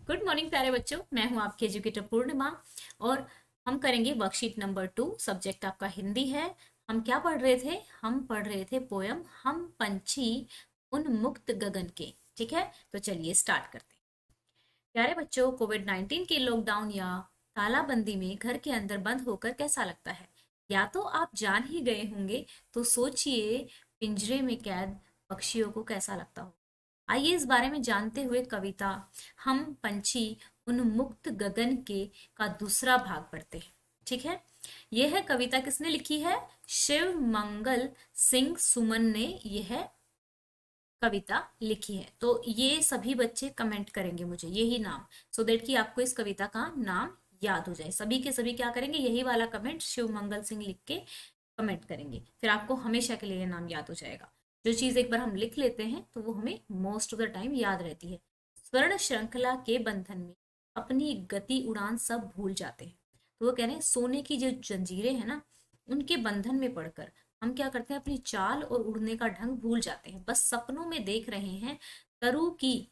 Good morning प्यारे बच्चों, मैं हूं आपकी एजुकेटर पूर्णिमा। और हम करेंगे वर्कशीट नंबर 2। सब्जेक्ट आपका हिंदी है। हम क्या पढ़ रहे थे? हम पढ़ रहे थे पोयम हम पंछी उन मुक्त गगन के। ठीक है, तो चलिए स्टार्ट करते हैं। प्यारे बच्चों, कोविड-19 के लॉकडाउन या तालाबंदी में घर के अंदर बंद होकर कैसा लगता है? या तो आप जान ही गए होंगे, तो सोचिए पिंजरे में कैद पक्षियों को कैसा लगता हो। आइए इस बारे में जानते हुए कविता हम पंछी उन मुक्त गगन के का दूसरा भाग पढ़ते हैं। ठीक है, यह कविता किसने लिखी है? शिव मंगल सिंह सुमन ने यह कविता लिखी है। तो ये सभी बच्चे कमेंट करेंगे मुझे यही नाम, सो दैट कि आपको इस कविता का नाम याद हो जाए। सभी के सभी क्या करेंगे? यही वाला कमेंट शिव मंगल सिंह लिख के कमेंट करेंगे, फिर आपको हमेशा के लिए ये नाम याद हो जाएगा। जो चीज एक बार हम लिख लेते हैं तो वो हमें मोस्ट ऑफ द टाइम याद रहती है। स्वर्ण श्रृंखला के बंधन में अपनी गति उड़ान सब भूल जाते हैं। तो वो कह रहे हैं सोने की जो जंजीरें हैं ना, उनके बंधन में पड़कर हम क्या करते हैं? अपनी चाल और उड़ने का ढंग भूल जाते हैं। बस सपनों में देख रहे हैं तरु की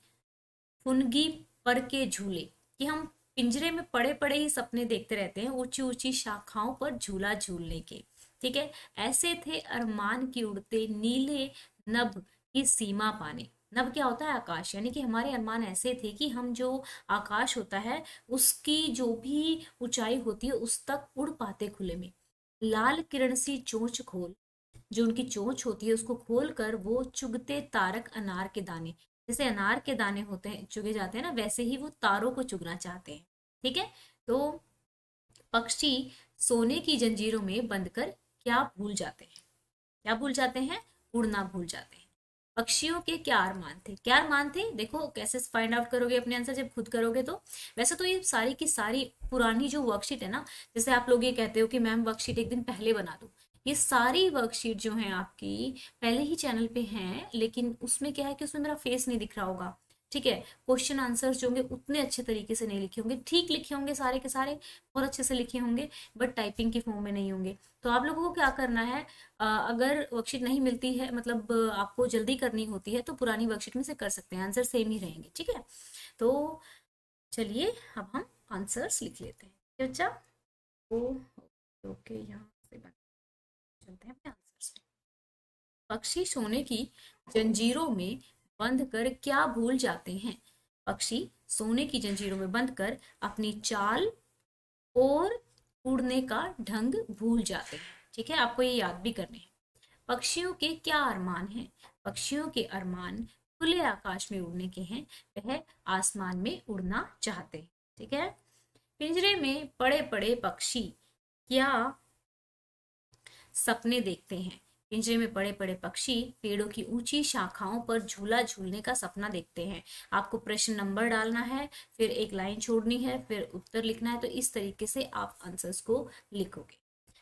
फुनगी पर के झूले, कि हम पिंजरे में पड़े पड़े ही सपने देखते रहते हैं ऊंची ऊंची शाखाओं पर झूला झूलने के। ठीक है, ऐसे थे अरमान की उड़ते नीले नभ की सीमा पाने। नभ क्या होता है? आकाश। यानी कि हमारे अरमान ऐसे थे कि हम जो आकाश होता है उसकी जो भी ऊंचाई होती है उस तक उड़ पाते खुले में। लाल किरण सी चोंच खोल, जो उनकी चोंच होती है उसको खोल कर वो चुगते तारक अनार के दाने। जैसे अनार के दाने होते हैं चुगे जाते हैं ना, वैसे ही वो तारों को चुगना चाहते हैं। ठीक है, तो पक्षी सोने की जंजीरों में बंधकर क्या भूल जाते हैं? क्या भूल जाते हैं? उड़ना भूल जाते हैं। पक्षियों के क्या अरमान थे? क्या अरमान थे? देखो कैसे फाइंड आउट करोगे अपने आंसर जब खुद करोगे तो। वैसे तो ये सारी की सारी पुरानी जो वर्कशीट है ना, जैसे आप लोग ये कहते हो कि मैम वर्कशीट एक दिन पहले बना दो, ये सारी वर्कशीट जो है आपकी पहले ही चैनल पे हैं, लेकिन उसमें क्या है कि उसमें मेरा फेस नहीं दिख रहा होगा। ठीक है, क्वेश्चन आंसर्स जो होंगे उतने अच्छे तरीके से नहीं लिखे होंगे। ठीक लिखे होंगे सारे के सारे, बहुत अच्छे से लिखे होंगे, बट टाइपिंग की फॉर्म में नहीं होंगे। तो आप लोगों को क्या करना है, अगर वर्कशीट नहीं मिलती है, मतलब आपको जल्दी करनी होती है, तो पुरानी वर्कशीट में से कर सकते हैं, आंसर सेम ही रहेंगे। ठीक है, तो चलिए अब हम आंसर्स लिख लेते हैं। ठीक है बच्चा, ओ ओके, यहाँ से चलते हैं अपने आंसर्स। पक्षी सोने की जंजीरों में बंध कर क्या भूल जाते हैं? पक्षी सोने की जंजीरों में बंध कर अपनी चाल और उड़ने का ढंग भूल जाते हैं। ठीक है, आपको ये याद भी करने हैं। पक्षियों के क्या अरमान हैं? पक्षियों के अरमान खुले आकाश में उड़ने के हैं। वह आसमान में उड़ना चाहते हैं। ठीक है, पिंजरे में पड़े पड़े पक्षी क्या सपने देखते हैं? पिंजरे में पड़े पड़े पक्षी पेड़ों की ऊंची शाखाओं पर झूला झूलने का सपना देखते हैं। आपको प्रश्न नंबर डालना है, फिर एक लाइन छोड़नी है, फिर उत्तर लिखना है। तो इस तरीके से आप आंसर्स को लिखोगे।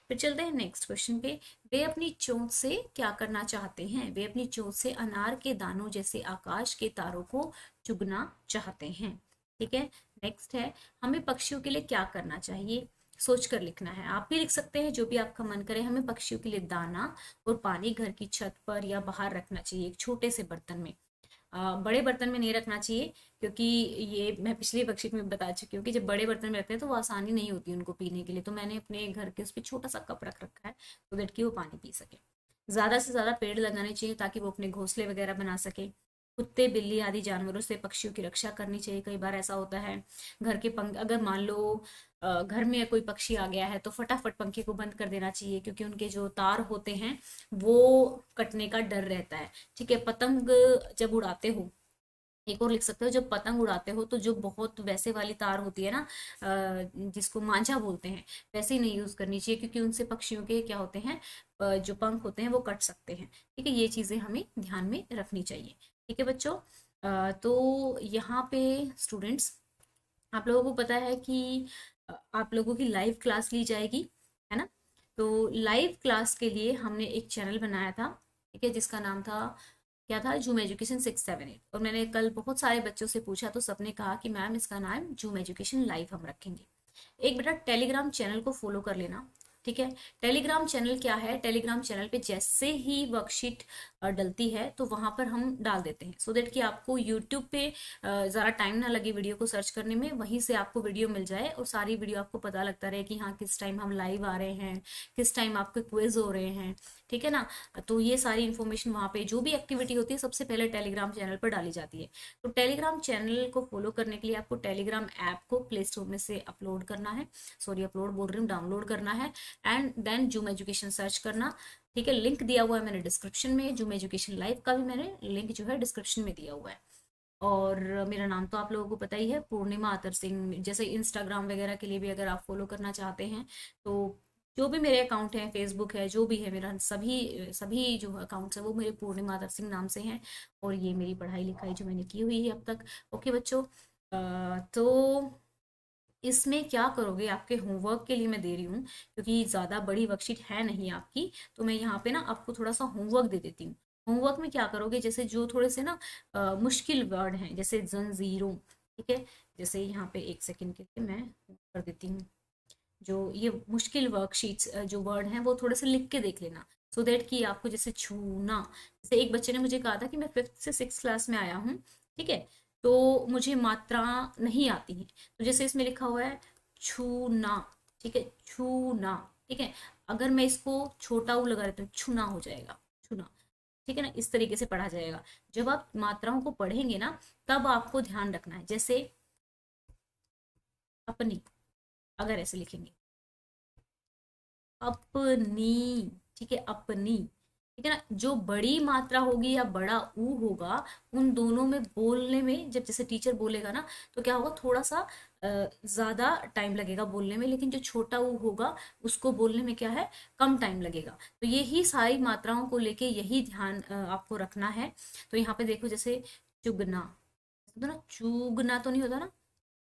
फिर चलते हैं नेक्स्ट क्वेश्चन पे। वे अपनी चोंच से क्या करना चाहते हैं? वे अपनी चोंच से अनार के दानों जैसे आकाश के तारों को चुगना चाहते हैं। ठीक है, नेक्स्ट है हमें पक्षियों के लिए क्या करना चाहिए? सोच कर लिखना है। आप भी लिख सकते हैं जो भी आपका मन करे। हमें पक्षियों के लिए दाना और पानी घर की छत पर या बाहर रखना चाहिए, एक छोटे से बर्तन में। बड़े बर्तन में नहीं रखना चाहिए, क्योंकि ये मैं पिछली वर्कशीट में बता चुकी हूँ कि जब बड़े बर्तन में रखते हैं तो वो आसानी नहीं होती उनको पीने के लिए। तो मैंने अपने घर के उस पर छोटा सा कप रख रखा है, तो दैट कि वो पानी पी सके। ज्यादा से ज्यादा पेड़ लगाने चाहिए ताकि वो अपने घोंसले वगैरह बना सके। कुत्ते बिल्ली आदि जानवरों से पक्षियों की रक्षा करनी चाहिए। कई बार ऐसा होता है घर के पंख, अगर मान लो घर में कोई पक्षी आ गया है तो फटाफट पंखे को बंद कर देना चाहिए, क्योंकि उनके जो तार होते हैं वो कटने का डर रहता है। ठीक है, पतंग जब उड़ाते हो, एक और लिख सकते हो, जब पतंग उड़ाते हो तो जो बहुत वैसे वाली तार होती है ना, जिसको मांझा बोलते हैं, वैसे ही नहीं यूज करनी चाहिए, क्योंकि उनसे पक्षियों के क्या होते हैं, जो पंख होते हैं वो कट सकते हैं। ठीक है, ये चीजें हमें ध्यान में रखनी चाहिए। ठीक है बच्चों, तो यहाँ पे स्टूडेंट्स, आप लोगों को पता है कि आप लोगों की लाइव क्लास ली जाएगी, है ना? तो लाइव क्लास के लिए हमने एक चैनल बनाया था। ठीक है, जिसका नाम था, क्या था? Zoom education 678। और मैंने कल बहुत सारे बच्चों से पूछा तो सबने कहा कि मैम इसका नाम जूम एजुकेशन लाइव हम रखेंगे। एक बेटा टेलीग्राम चैनल को फॉलो कर लेना। ठीक है, टेलीग्राम चैनल क्या है? टेलीग्राम चैनल पे जैसे ही वर्कशीट डलती है तो वहां पर हम डाल देते हैं, सो देट कि आपको यूट्यूब पे ज़्यादा टाइम ना लगे वीडियो को सर्च करने में, वहीं से आपको वीडियो मिल जाए और सारी वीडियो आपको पता लगता रहे कि हाँ किस टाइम हम लाइव आ रहे हैं, किस टाइम आपके क्विज हो रहे हैं, ठीक है ना। तो ये सारी इन्फॉर्मेशन वहाँ पे जो भी एक्टिविटी होती है सबसे पहले टेलीग्राम चैनल पर डाली जाती है। तो टेलीग्राम चैनल को फॉलो करने के लिए आपको टेलीग्राम ऐप को प्ले स्टोर में से अपलोड करना है, सॉरी अपलोड बोल रही हूँ, डाउनलोड करना है, and then Zoom education search करना, ठीक है। लिंक दिया हुआ है मैंने डिस्क्रिप्शन में, जूम एजुकेशन लाइव का भी मैंने लिंक जो है डिस्क्रिप्शन में दिया हुआ है। और मेरा नाम तो आप लोगों को पता ही है, पूर्णिमा अतर सिंह। जैसे इंस्टाग्राम वगैरह के लिए भी अगर आप फॉलो करना चाहते हैं तो जो भी मेरे अकाउंट है, फेसबुक है, जो भी है मेरा, सभी सभी जो अकाउंट्स है वो मेरे पूर्णिमा अतर सिंह नाम से हैं। और ये मेरी पढ़ाई लिखाई जो मैंने की हुई है अब तक। ओके बच्चों, तो इसमें क्या करोगे, आपके होमवर्क के लिए मैं दे रही हूँ, क्योंकि ज़्यादा बड़ी वर्कशीट है नहीं आपकी, तो मैं यहाँ पे ना आपको थोड़ा सा होमवर्क दे देती हूँ। होमवर्क में क्या करोगे, जैसे जो थोड़े से ना मुश्किल वर्ड हैं, जैसे जंजीरों, ठीक है। जैसे यहाँ पे एक सेकंड के लिए मैं कर देती हूँ, जो ये मुश्किल वर्कशीट्स जो वर्ड हैं वो थोड़े से लिख के देख लेना, सो देट कि आपको जैसे छूना, जैसे एक बच्चे ने मुझे कहा था कि मैं 5th से 6th क्लास में आया हूँ, ठीक है, तो मुझे मात्रा नहीं आती है। तो जैसे इसमें लिखा हुआ है छूना, ठीक है, छूना, ठीक है। अगर मैं इसको छोटा ऊ लगा देती हूँ, छूना हो जाएगा, छूना, ठीक है ना। इस तरीके से पढ़ा जाएगा। जब आप मात्राओं को पढ़ेंगे ना तब आपको ध्यान रखना है, जैसे अपनी, अगर ऐसे लिखेंगे अपनी, ठीक है, अपनी, ठीक है ना। जो बड़ी मात्रा होगी या बड़ा ऊ होगा, उन दोनों में बोलने में, जब जैसे टीचर बोलेगा ना तो क्या होगा, थोड़ा सा ज्यादा टाइम लगेगा बोलने में, लेकिन जो छोटा ऊ होगा उसको बोलने में क्या है, कम टाइम लगेगा। तो यही सारी मात्राओं को लेके यही ध्यान आपको रखना है। तो यहाँ पे देखो, जैसे चुगना, तो ना चूगना तो नहीं होता ना,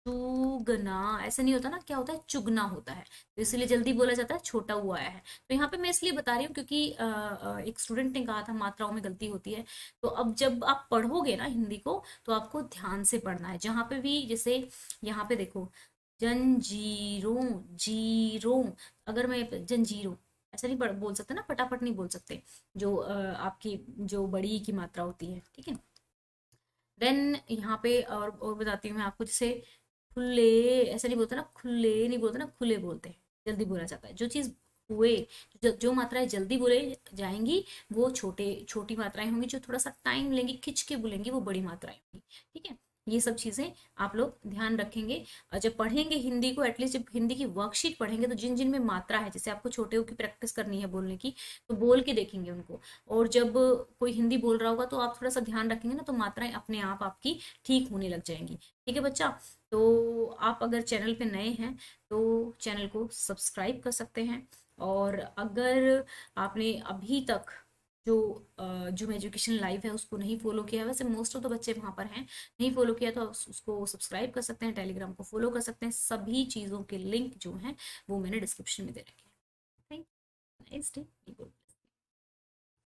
चुगना ऐसे नहीं होता ना, क्या होता है, चुगना होता है। तो इसलिए जल्दी बोला जाता है, छोटा हुआ आया है। तो यहाँ पे मैं इसलिए बता रही हूँ क्योंकि एक स्टूडेंट ने कहा था मात्राओं में गलती होती है। तो अब जब आप पढ़ोगे ना हिंदी को तो आपको ध्यान से पढ़ना है। जहाँ पे भी, जैसे यहाँ पे देखो, जंजीरों, जीरों, अगर मैं जंजीरों ऐसा नहीं बोल सकते ना, फटाफट नहीं बोल सकते, जो आपकी जो बड़ी की मात्रा होती है, ठीक है। देन यहाँ पे और बताती हूँ मैं आपको, जैसे खुले, ऐसा नहीं बोलते ना, खुले नहीं बोलते ना, खुले बोलते हैं, जल्दी बोला जाता है। जो चीज हुए, जो मात्राएं जल्दी बोले जाएंगी वो छोटे छोटी मात्राएं होंगी, जो थोड़ा सा टाइम लेंगी, खिंच के बोलेंगी, वो बड़ी मात्राएं होंगी, ठीक है। ये सब चीजें आप लोग ध्यान रखेंगे। और जब पढ़ेंगे हिंदी को, एटलीस्ट जब हिंदी की वर्कशीट पढ़ेंगे तो जिन जिन में मात्रा है, जैसे आपको छोटे की प्रैक्टिस करनी है बोलने की, तो बोल के देखेंगे उनको। और जब कोई हिंदी बोल रहा होगा तो आप थोड़ा सा ध्यान रखेंगे ना, तो मात्राएं अपने आप आपकी ठीक होने लग जाएंगी, ठीक है बच्चा। तो आप अगर चैनल पे नए हैं तो चैनल को सब्सक्राइब कर सकते हैं। और अगर आपने अभी तक जो जूम एजुकेशन लाइव है उसको नहीं फॉलो किया है, वैसे मोस्ट ऑफ द बच्चे वहाँ पर हैं, नहीं फॉलो किया तो आप उसको सब्सक्राइब कर सकते हैं, टेलीग्राम को फॉलो कर सकते हैं। सभी चीज़ों के लिंक जो हैं वो मैंने डिस्क्रिप्शन में दे रखे हैं। Thank you, nice day.